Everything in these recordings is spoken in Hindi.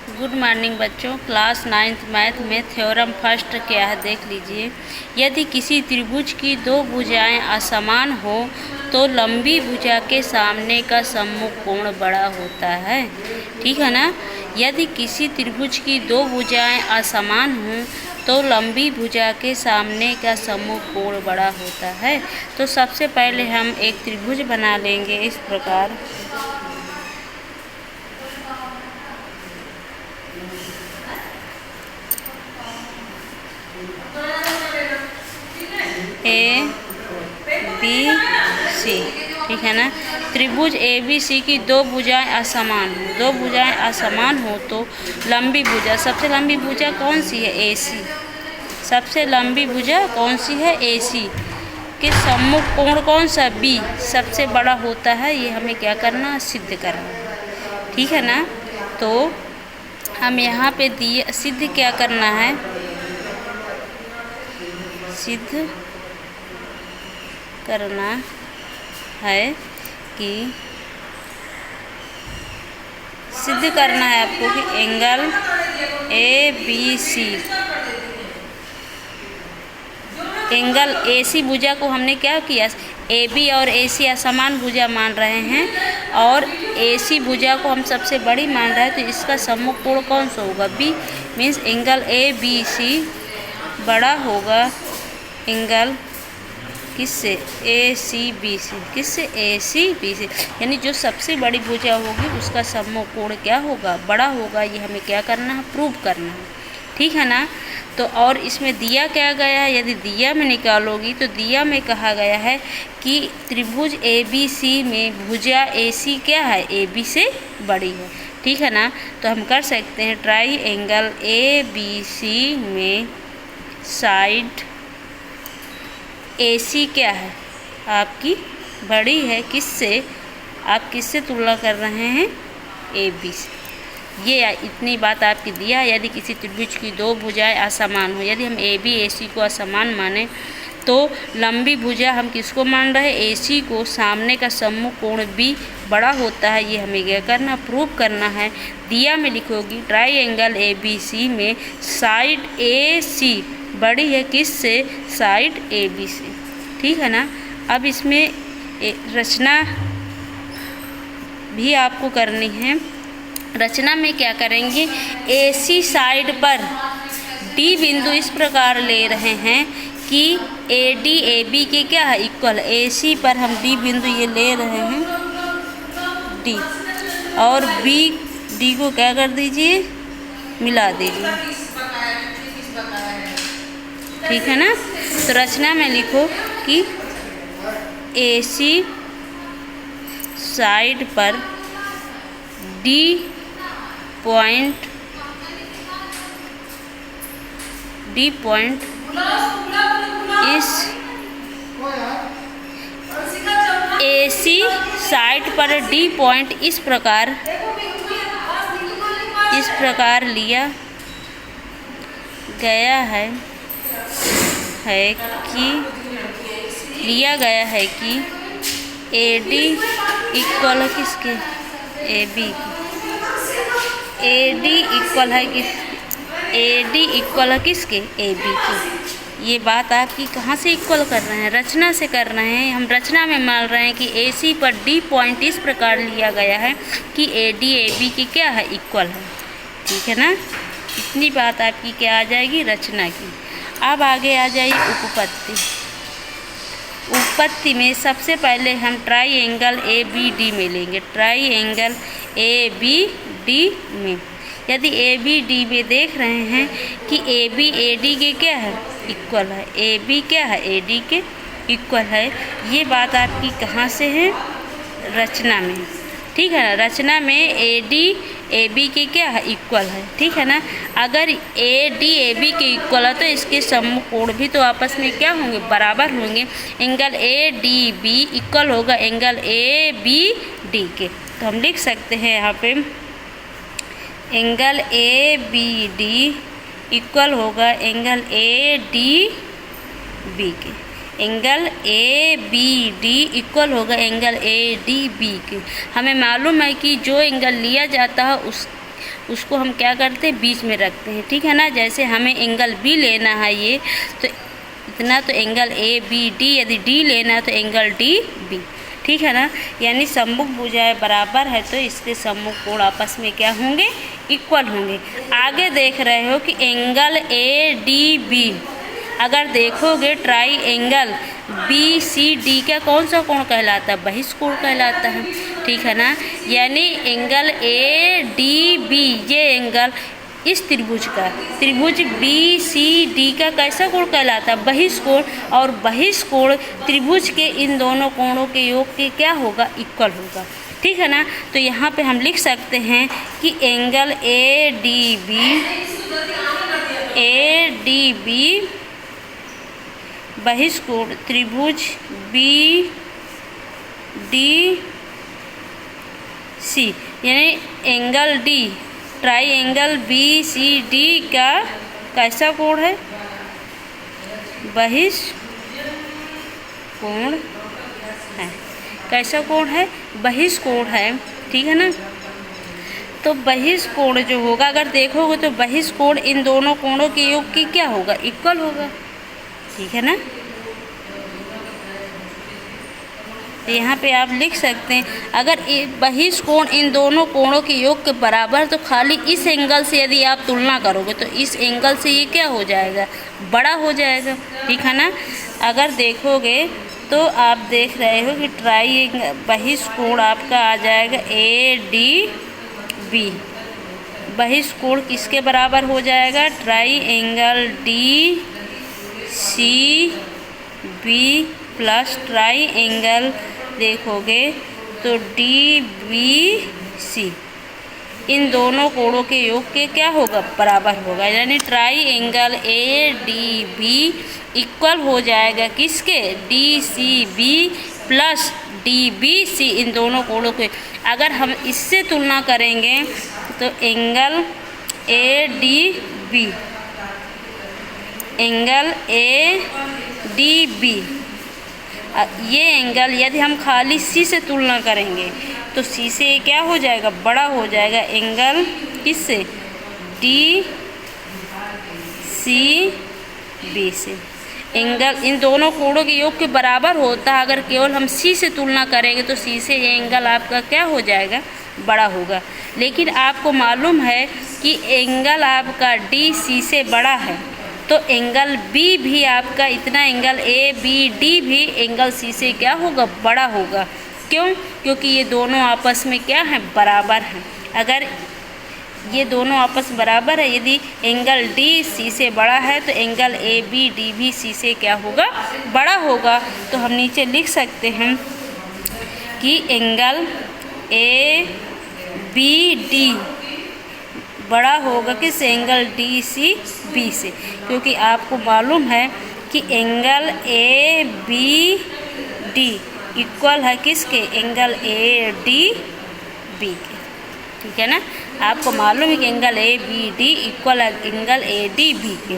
गुड मॉर्निंग बच्चों। क्लास 9th मैथ में थ्योरम फर्स्ट क्या है देख लीजिए। यदि किसी त्रिभुज की दो भुजाएं असमान हो तो लंबी भुजा के सामने का सम्मुख कोण बड़ा होता है। ठीक है ना। यदि किसी त्रिभुज की दो भुजाएं असमान हों तो लंबी भुजा के सामने का सम्मुख कोण बड़ा होता है। तो सबसे पहले हम एक त्रिभुज बना लेंगे इस प्रकार। ए बी सी, ठीक है ना। त्रिभुज ए बी सी की दो भुजाएं असमान हो तो लंबी भुजा, सबसे लंबी भुजा कौन सी है? ए सी। सबसे लंबी भुजा कौन सी है? ए सी के सम्मुख कोण कौन सा? बी सबसे बड़ा होता है। ये हमें क्या करना? सिद्ध करना। ठीक है ना। तो हम यहाँ पे दिए सिद्ध क्या करना है? सिद्ध करना है कि सिद्ध करना है आपको कि angle A B C, angle A C भुजा को हमने क्या किया? ए बी और ए सी असमान भुजा मान रहे हैं और ए सी भुजा को हम सबसे बड़ी मान रहे हैं, तो इसका सम्मुख कोण कौन सा होगा? B. Means angle A B C बड़ा होगा एंगल किससे? A C B C. किससे? A C B C. यानी जो सबसे बड़ी भुजा होगी उसका सम्मुख कोण क्या होगा? बड़ा होगा। ये हमें क्या करना है? प्रूव करना है। ठीक है ना। तो और इसमें दिया क्या गया है? यदि दिया में निकालोगी तो दिया में कहा गया है कि त्रिभुज ए बी सी में भुजा ए सी क्या है? ए बी से बड़ी है। ठीक है ना। तो हम कर सकते हैं triangle A B C में साइड ए सी क्या है? आपकी बड़ी है। किससे? आप किससे तुलना कर रहे हैं? ए बी से। ये इतनी बात आपकी दिया। यदि किसी त्रिभुज की दो भुजाएं असमान हो, यदि हम ए बी ए सी को असमान माने तो लंबी भुजा हम किसको मान रहे हैं? ए सी को। सामने का सम्मुख कोण बी बड़ा होता है। ये हमें क्या करना? प्रूव करना है। दिया में लिखोगी triangle A B C में साइड ए सी बड़ी है किससे? साइड ए बी से। ठीक है ना। अब इसमें रचना भी आपको करनी है। रचना में क्या करेंगे? ए सी साइड पर डी बिंदु इस प्रकार ले रहे हैं कि ए डी ए बी के क्या है? इक्वल। ए सी पर हम डी बिंदु ये ले रहे हैं डी, और बी डी को क्या कर दीजिए? मिला दीजिए। ठीक है ना। तो रचना में लिखो कि ए सी साइड पर डी पॉइंट इस ए सी साइड पर डी पॉइंट इस प्रकार लिया गया है कि ए डी इक्वल है किसके? ए बी की। ए डी इक्वल है किस? ए डी इक्वल है किसके? ए बी की। ये बात आपकी कहाँ से इक्वल कर रहे हैं? रचना से कर रहे हैं। हम रचना में मान रहे हैं कि ए सी पर डी पॉइंट इस प्रकार लिया गया है कि ए डी ए बी की क्या है? इक्वल है। ठीक है ना। इतनी बात आपकी क्या आ जाएगी? रचना की। अब आगे आ जाइए उपपत्ति। उपपत्ति में सबसे पहले हम triangle A B D में लेंगे। Triangle A B D में यदि ए बी डी में देख रहे हैं कि ए बी ए डी के क्या है? इक्वल है। ए बी क्या है? ए डी के इक्वल है। ये बात आपकी कहाँ से है? रचना में। ठीक है ना। रचना में ए डी ए बी के क्या है? इक्वल है। ठीक है ना। अगर ए डी ए बी के इक्वल है तो इसके सम्मुख कोण भी तो आपस में क्या होंगे? बराबर होंगे। Angle A D B equal होगा एंगल ए बी डी के। तो हम लिख सकते हैं यहाँ पे angle A B D equal होगा एंगल ए डी बी के। Angle A B D equal होगा एंगल ए डी बी के। हमें मालूम है कि जो एंगल लिया जाता है उसको हम क्या करते हैं, बीच में रखते हैं, ठीक है ना। जैसे हमें एंगल बी लेना है ये, तो इतना तो एंगल ए बी डी, यदि डी लेना है तो एंगल डी बी, ठीक है ना। यानी सम्मुख भुजाएं बराबर है तो इसके सम्मुख कोण आपस में क्या होंगे, इक्वल होंगे। आगे देख रहे हो कि एंगल ए डी बी, अगर देखोगे triangle B C D का कौन सा कोण कहलाता है, बहिष्कोण कहलाता है, ठीक है ना। यानी एंगल ए डी बी ये एंगल इस त्रिभुज का, त्रिभुज बी सी डी का कैसा कोण कहलाता है, बहिष्कोण, और बहिष्कोण त्रिभुज के इन दोनों कोणों के योग के क्या होगा, इक्वल होगा, ठीक है ना। तो यहाँ पे हम लिख सकते हैं कि एंगल ए डी बी बहिष्कोण त्रिभुज बी डी सी, यानी angle D triangle B C D का कैसा कोण है, बहिष्कोण है, कैसा कोण है, बहिष्कोण है, ठीक है ना। तो बहिष्कोण जो होगा, अगर देखोगे तो बहिष्कोण इन दोनों कोणों के योग की क्या होगा, इक्वल होगा, ठीक है ना। तो यहाँ पे आप लिख सकते हैं अगर बहिष्कोण इन दोनों कोणों के योग के बराबर, तो खाली इस एंगल से यदि आप तुलना करोगे तो इस एंगल से ये क्या हो जाएगा, बड़ा हो जाएगा, ठीक है ना। अगर देखोगे तो आप देख रहे हो कि ट्राई बहिष्कोण आपका आ जाएगा ए डी बी, बहिष्कोण किसके बराबर हो जाएगा, triangle D C B plus triangle देखोगे तो डी बी सी, इन दोनों कोणों के योग के क्या होगा, बराबर होगा। यानी triangle A D B equal हो जाएगा किसके, D C B plus D B C, इन दोनों कोणों के। अगर हम इससे तुलना करेंगे तो angle A D B, angle A D B, ये एंगल यदि हम खाली सी से तुलना करेंगे तो सी से क्या हो जाएगा, बड़ा हो जाएगा, एंगल किससे, डी सी बी से। एंगल इन दोनों कोणों के योग के बराबर होता है, अगर केवल हम सी से तुलना करेंगे तो सी से ये एंगल आपका क्या हो जाएगा, बड़ा होगा। लेकिन आपको मालूम है कि एंगल आपका डी सी से बड़ा है, तो एंगल बी भी आपका इतना, एंगल ए बी डी भी एंगल सी से क्या होगा, बड़ा होगा। क्यों, क्योंकि ये दोनों आपस में क्या हैं, बराबर हैं। अगर ये दोनों आपस बराबर है, यदि एंगल डी सी से बड़ा है तो एंगल ए बी डी भी सी से क्या होगा, बड़ा होगा। तो हम नीचे लिख सकते हैं कि एंगल ए बी डी बड़ा होगा किस, एंगल डी सी बी से, क्योंकि आपको मालूम है कि angle A B D equal है किसके, एंगल ए डी बी के, ठीक है ना। आपको मालूम है कि angle A B D equal है एंगल ए डी बी के,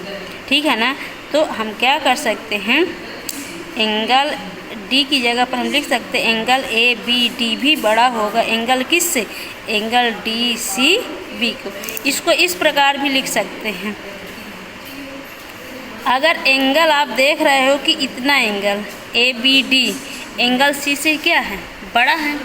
ठीक है ना। तो हम क्या कर सकते हैं, एंगल डी की जगह पर हम लिख सकते हैं एंगल ए बी डी भी बड़ा होगा एंगल किस से, एंगल डी सी बी को। इसको इस प्रकार भी लिख सकते हैं, अगर एंगल आप देख रहे हो कि इतना angle A B D angle C से क्या है, बड़ा है,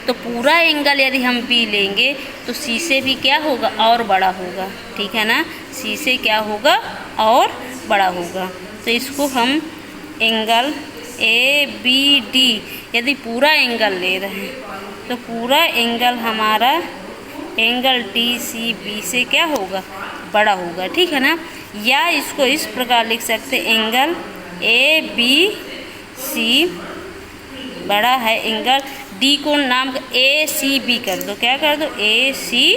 तो पूरा एंगल यदि हम बी लेंगे तो सी से भी क्या होगा, और बड़ा होगा, ठीक है ना। सी से क्या होगा, और बड़ा होगा। तो इसको हम एंगल ए बी डी यदि पूरा एंगल ले रहे हैं तो पूरा एंगल हमारा एंगल डी सी बी से क्या होगा, बड़ा होगा, ठीक है ना। या इसको इस प्रकार लिख सकते, एंगल ए बी सी बड़ा है एंगल डी को नाम ए सी बी कर दो, क्या कर दो, ए सी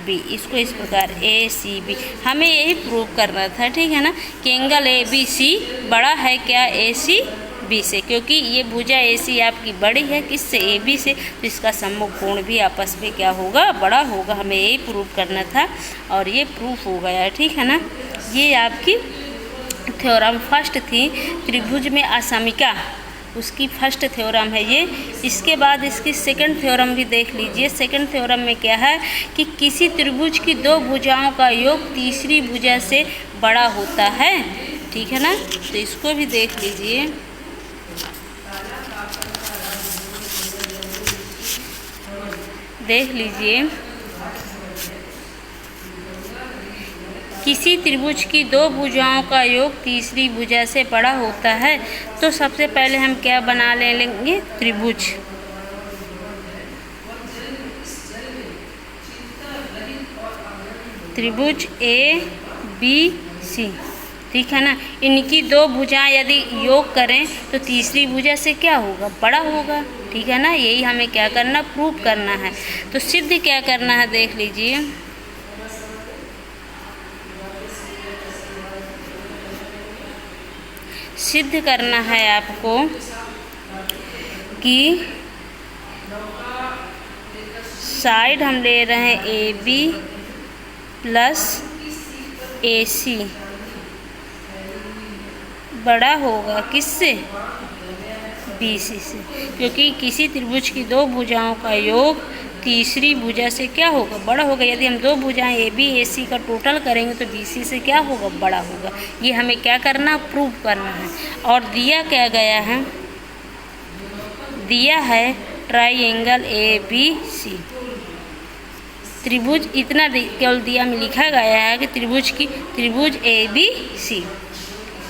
बी। इसको इस प्रकार ए सी बी, हमें यही प्रूव करना था, ठीक है ना, कि एंगल ए बी सी बड़ा है क्या, ए सी बी से, क्योंकि ये भुजा ए सी आपकी बड़ी है किससे, ए बी से, तो इसका सम्मुख कोण भी आपस में क्या होगा, बड़ा होगा। हमें यही प्रूव करना था और ये प्रूफ हो गया, ठीक है ना। ये आपकी थ्योरम फर्स्ट थी, त्रिभुज में असमिका उसकी फर्स्ट थ्योरम है ये। इसके बाद इसकी सेकंड थ्योरम भी देख लीजिए। सेकंड थ्योरम में क्या है कि किसी त्रिभुज की दो भुजाओं का योग तीसरी भुजा से बड़ा होता है, ठीक है ना। तो इसको भी देख लीजिए। देख लीजिए, किसी त्रिभुज की दो भुजाओं का योग तीसरी भुजा से बड़ा होता है। तो सबसे पहले हम क्या बना लेंगे, त्रिभुज। त्रिभुज ABC, ठीक है ना। इनकी दो भुजाएं यदि योग करें तो तीसरी भुजा से क्या होगा, बड़ा होगा, ठीक है ना। यही हमें क्या करना, प्रूव करना है। तो सिद्ध क्या करना है, देख लीजिए। सिद्ध करना है आपको कि साइड हम ले रहे हैं AB प्लस AC बड़ा होगा किससे, BC से, क्योंकि किसी त्रिभुज की दो भुजाओं का योग तीसरी भुजा से क्या होगा, बड़ा होगा। यदि हम दो भुजाएं AB AC का टोटल करेंगे तो BC से क्या होगा, बड़ा होगा। ये हमें क्या करना, प्रूव करना है। और दिया क्या गया है, दिया है ट्राइएंगल ABC। त्रिभुज इतना केवल दिया में लिखा गया है कि त्रिभुज ABC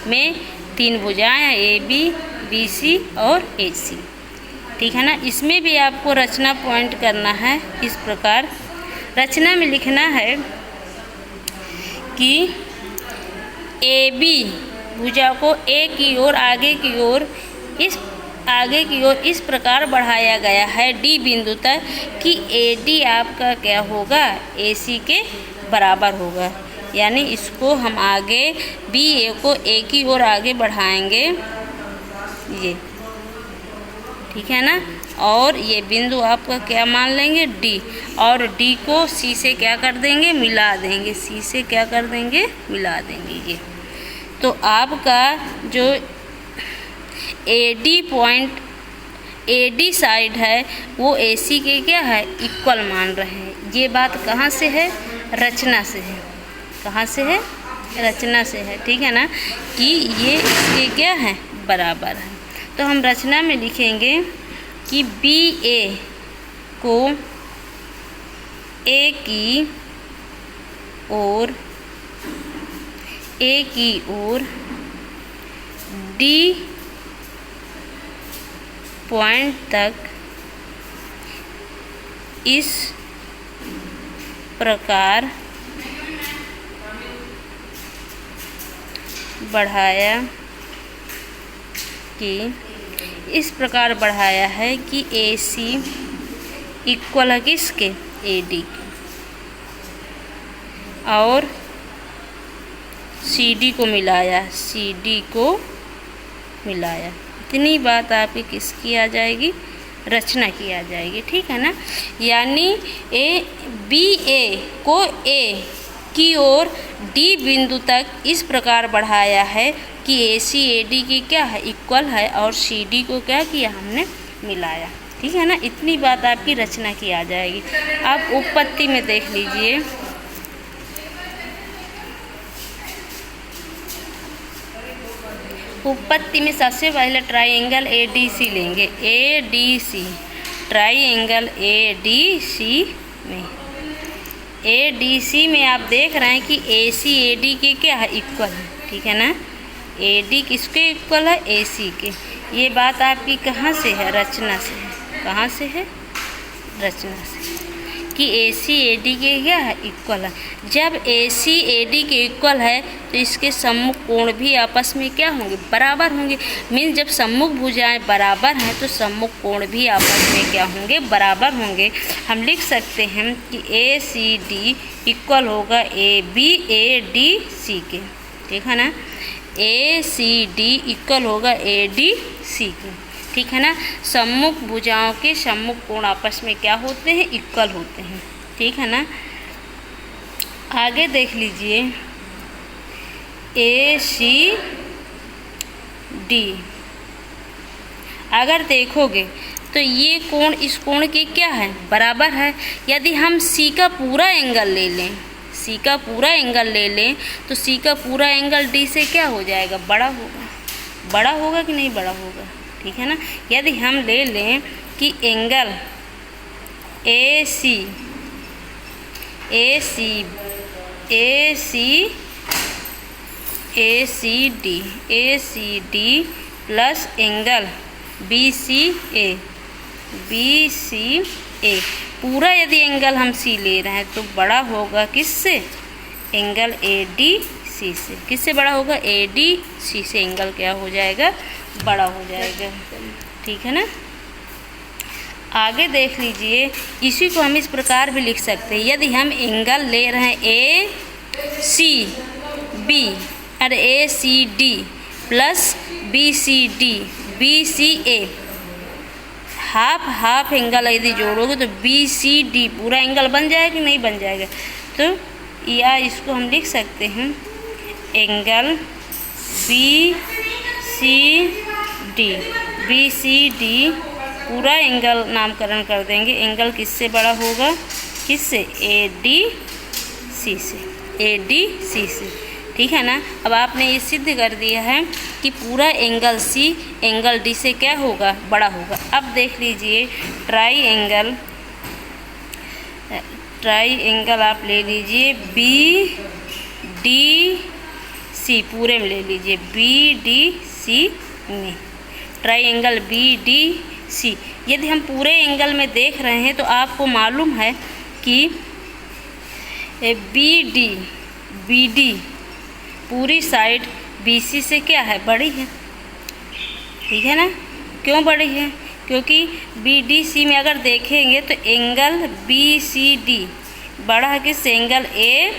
में तीन भुजाएं हैं, AB BC और AC, ठीक है ना। इसमें भी आपको रचना पॉइंट करना है। इस प्रकार रचना में लिखना है कि AB भुजा को A की ओर आगे की ओर इस प्रकार बढ़ाया गया है D बिंदु तक कि AD आपका क्या होगा, AC के बराबर होगा। यानी इसको हम आगे BA को A की ओर आगे बढ़ाएंगे, ये, ठीक है ना। और ये बिंदु आपका क्या मान लेंगे, D, और D को C से क्या कर देंगे, मिला देंगे। C से क्या कर देंगे, मिला देंगे। ये तो आपका जो AD साइड है वो AC के क्या है, इक्वल मान रहे हैं। ये बात कहाँ से है, रचना से है। कहाँ से है, रचना से है, ठीक है ना, कि ये इसके क्या है, बराबर है। तो हम रचना में लिखेंगे कि BA को A की ओर D पॉइंट तक इस प्रकार बढ़ाया है कि AC इक्वल है किसके, AD के, और CD को मिलाया। इतनी बात आपकी किसकी आ जाएगी, रचना की आ जाएगी, ठीक है ना। यानी BA को A की ओर D बिंदु तक इस प्रकार बढ़ाया है कि AC AD की क्या है, इक्वल है, और CD को क्या किया, हमने मिलाया, ठीक है ना। इतनी बात आपकी रचना की आ जाएगी। आप उत्पत्ति में देख लीजिए। उत्पत्ति में सबसे पहले ट्राइएंगल ADC लेंगे, ADC, ट्राइएंगल ADC में आप देख रहे हैं कि AC AD के क्या है, इक्वल है, ठीक है ना। AD किसके इक्वल है, AC के। ये बात आपकी कहाँ से है, रचना से है। कहाँ से है, रचना से, कि AC AD के क्या है, इक्वल है। जब AC AD के इक्वल है तो इसके सम्मुख कोण भी आपस में क्या होंगे, बराबर होंगे। मीन्स जब सम्मुख भुजाएं बराबर हैं तो सम्मुख कोण भी आपस में क्या होंगे, बराबर होंगे। हम लिख सकते हैं कि ACD इक्वल होगा AB ADC के, ठीक है ना। ACD इक्वल होगा ADC के, ठीक है ना। सम्मुख भुजाओं के सम्मुख कोण आपस में क्या होते हैं, इक्वल होते हैं, ठीक है ना। आगे देख लीजिए, ACD अगर देखोगे तो ये कोण इस कोण के क्या है, बराबर है। यदि हम सी का पूरा एंगल ले लें, सी का पूरा एंगल ले लें तो सी का पूरा एंगल डी से क्या हो जाएगा, बड़ा होगा। बड़ा होगा कि नहीं बड़ा होगा, ठीक है ना। यदि हम ले लें कि angle A C D plus angle B C A, पूरा यदि एंगल हम सी ले रहे हैं तो बड़ा होगा किससे, एंगल ए डी सी से। किससे बड़ा होगा, ए डी सी से एंगल क्या हो जाएगा, बड़ा हो जाएगा, ठीक है ना। आगे देख लीजिए, इसी को हम इस प्रकार भी लिख सकते हैं। यदि हम एंगल ले रहे हैं A C D plus B C A, half angle यदि जोड़ोगे तो बी सी डी पूरा एंगल बन जाएगा कि नहीं बन जाएगा। तो या इसको हम लिख सकते हैं एंगल बी सी डी पूरा एंगल नामकरण कर देंगे। एंगल किससे बड़ा होगा, किससे, ए डी सी से, ठीक है ना। अब आपने ये सिद्ध कर दिया है कि पूरा एंगल सी एंगल डी से क्या होगा, बड़ा होगा। अब देख लीजिए ट्राई एंगल आप ले लीजिए बी डी सी, पूरे में ले लीजिए बी डी सी में, triangle B D C. यदि हम पूरे एंगल में देख रहे हैं तो आपको मालूम है कि बी डी पूरी साइड बी सी से क्या है, बड़ी है, ठीक है ना। क्यों बड़ी है, क्योंकि बी डी सी में अगर देखेंगे तो एंगल बी सी डी बड़ा है किससे, एंगल ए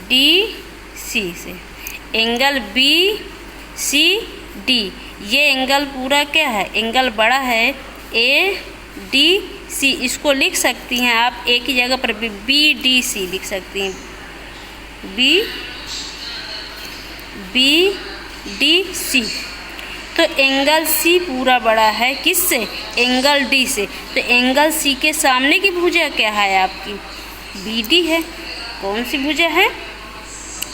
डी सी से। एंगल बी सी डी ये एंगल पूरा क्या है, एंगल बड़ा है ए डी सी। इसको लिख सकती हैं आप एक ही जगह पर बी डी सी लिख सकती हैं, बी डी सी। तो एंगल सी पूरा बड़ा है किससे, एंगल डी से। तो एंगल सी के सामने की भुजा क्या है आपकी, बी डी है। कौन सी भुजा है,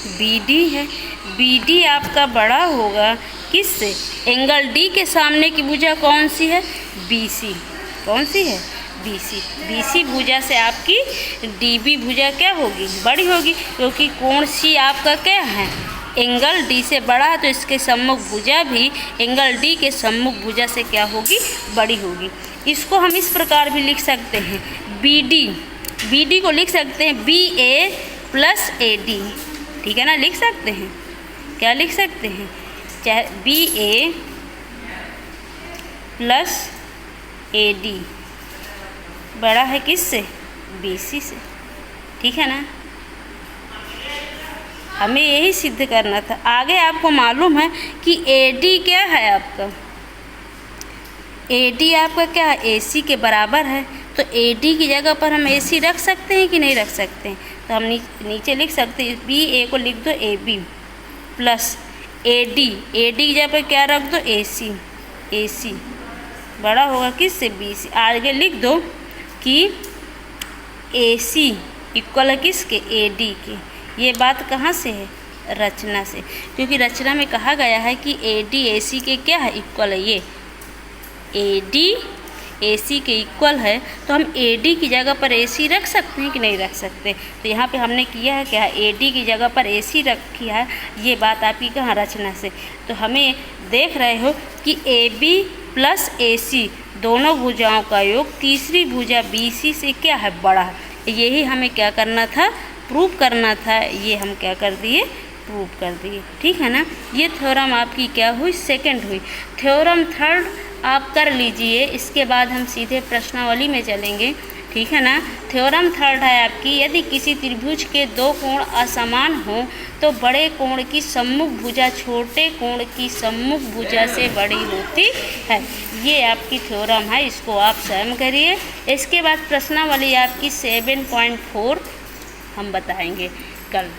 बी डी है। बी डी आपका बड़ा होगा किससे, एंगल डी के सामने की भुजा कौन सी है, बी सी। कौन सी है, बी सी। बी सी भुजा से आपकी डी बी भुजा क्या होगी, बड़ी होगी, क्योंकि कोण सी आपका क्या है, एंगल डी से बड़ा है। तो इसके सम्मुख भुजा भी एंगल डी के सम्मुख भुजा से क्या होगी, बड़ी होगी। इसको हम इस प्रकार भी लिख सकते हैं, बी डी को लिख सकते हैं B A plus A D, ठीक है ना। लिख सकते हैं, क्या लिख सकते हैं, चाहे B A plus A D बड़ा है किससे, बी सी से, ठीक है ना। हमें यही सिद्ध करना था। आगे आपको मालूम है कि ए डी क्या है आपका, ए डी आपका क्या है, ए सी के बराबर है। तो ए डी की जगह पर हम ए सी रख सकते हैं कि नहीं रख सकते हैं। तो हम नीचे लिख सकते हैं बी ए को लिख दो A B plus A D की जगह पर क्या रख दो, ए सी बड़ा होगा किससे, बी सी। आगे लिख दो कि ए सी इक्वल है किसके, ए डी के। ये बात कहाँ से है, रचना से, क्योंकि रचना में कहा गया है कि ए डी ए सी के क्या है, इक्वल है। ये ए डी ए सी के इक्वल है, तो हम ए डी की जगह पर ए सी रख सकते हैं कि नहीं रख सकते। तो यहाँ पे हमने किया है क्या, ए डी की जगह पर ए सी रखी है। ये बात आपकी कहाँ, रचना से। तो हमें देख रहे हो कि ए बी प्लस ए सी दोनों भुजाओं का योग तीसरी भुजा बी सी से क्या है, बड़ा है। यही हमें क्या करना था, प्रूव करना था। ये हम क्या कर दिए, प्रूव कर दिए, ठीक है ना। ये थ्योरम आपकी क्या हुई, सेकंड हुई। थ्योरम थर्ड आप कर लीजिए, इसके बाद हम सीधे प्रश्नावली में चलेंगे, ठीक है ना। थ्योरम थर्ड है आपकी, यदि किसी त्रिभुज के दो कोण असमान हो तो बड़े कोण की सम्मुख भुजा छोटे कोण की सम्मुख भुजा से बड़ी होती है। ये आपकी थ्योरम है, इसको आप स्वयं करिए। इसके बाद प्रश्नावली आपकी 7.4 हम बताएंगे कल।